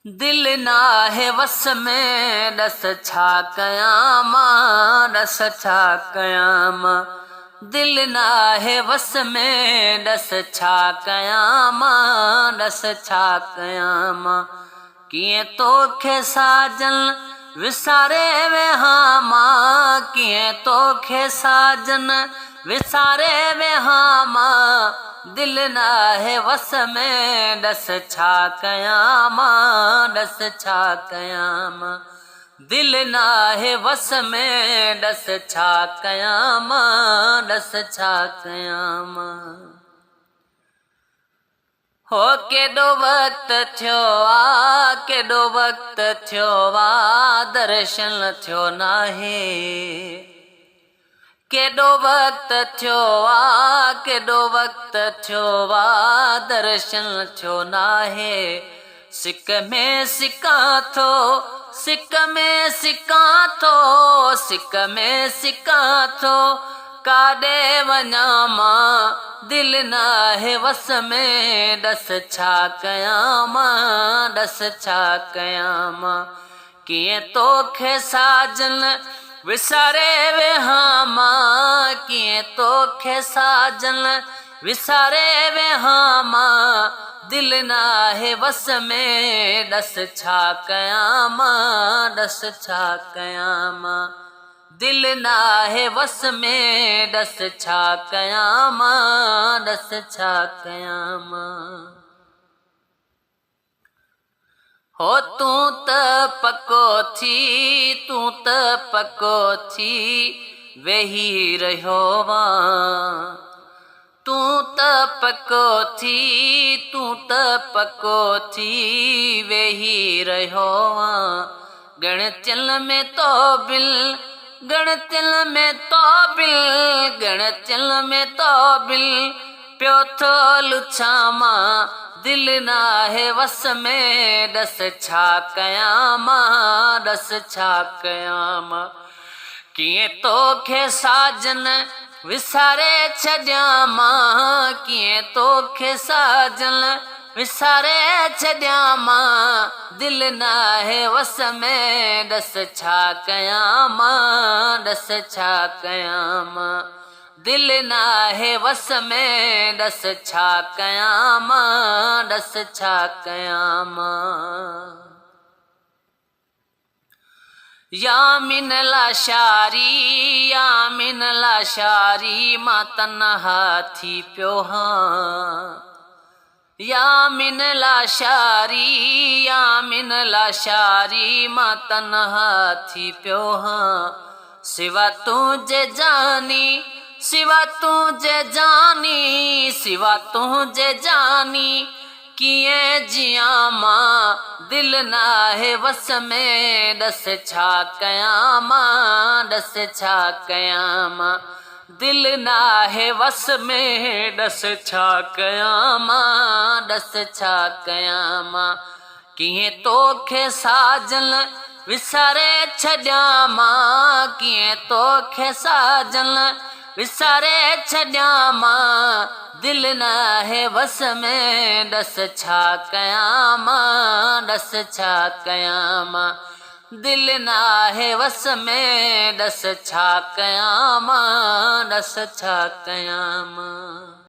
दिल नाहे वस में दस छा कयां मां, दस छा कयां मां। दिल नाहे वस में दस छा कयां मां, दस छा कयां मां। कीअं तोखे साजन विसारे वेहां मां, कीअं तोखे साजन विसारे वेहां मां। दिल नाहे वस में दस छा कयां मां, दस छा कयां मां। दिल नाहे वस में दस छा कयां मां, दस छा कयां मां। हो केॾो वक्त थियो आ, केॾो वक्त थियो आ, दर्शन थियो नाहे। केॾो वक्त थियो आ, केॾो वक्त थियो आ, दर्शन थियो नाहे। सिक में सिकां थो, सिक में सिकां थो, सिक में सिकां थो, काॾे वञां मां। दिल नाहे वस में दस छा कयां मां, दस छा कयां मां। कीअं तोखे साजन विसारे वेहां मां, कीअं तोखे साजन विसारे वेहां मां। दिल नाहे वस में दस छा कयां मां, दस छा कयां मां। दिल नाहे वस में दस छा कयां मां, दस छा कयां मां। हो तूं त पको थी, तूं त पको थी वेही रहियो वां। तूं त पको थी, तूं त पको थी वेही रहियो वां। गणतियुनि में तो बिल, गणतियुनि में तो बिल, गणतियुनि में तो बिल पियो थो लुछां मां। दिल नाहे वस में दस छा कयां मां, दस छा कयां मां। कीअं तोखे साजन विसारे छॾियां मां, कीअं तोखे साजन विसारे छॾियां मां। दिल नाहे वस में दस छा कयां मां, दस छा कयां मां। दिल नाहे वस में दस छा कयां मां, दस छा कयां मां। या मिन लाशारी, या मिन लाशारी मां तन्हा थी पियो हां। या मिन लाशारी, या मिन लाशारी मां तन्हा थी पियो हां। सिवा तुंहिंजे जानी, सिवा तुंहिंजे जानी, सिवा तुंहिंजे जानी कीअं जियां मां। दिल नाहे वस में दस छा कयां मां, दस छा कयां मां। दिल नाहे वस में दस छा कयां मां, दस छा कयां मां। कीअं तोखे साजन विसारे छॾियां मां, कीअं तोखे साजन विसारे छॾियां मां। दिल नाहे वस में दस छा कयां मां, दस छा कयां मां। दिल नाहे वस में दस छा कयां मां, दस छा कयां मां।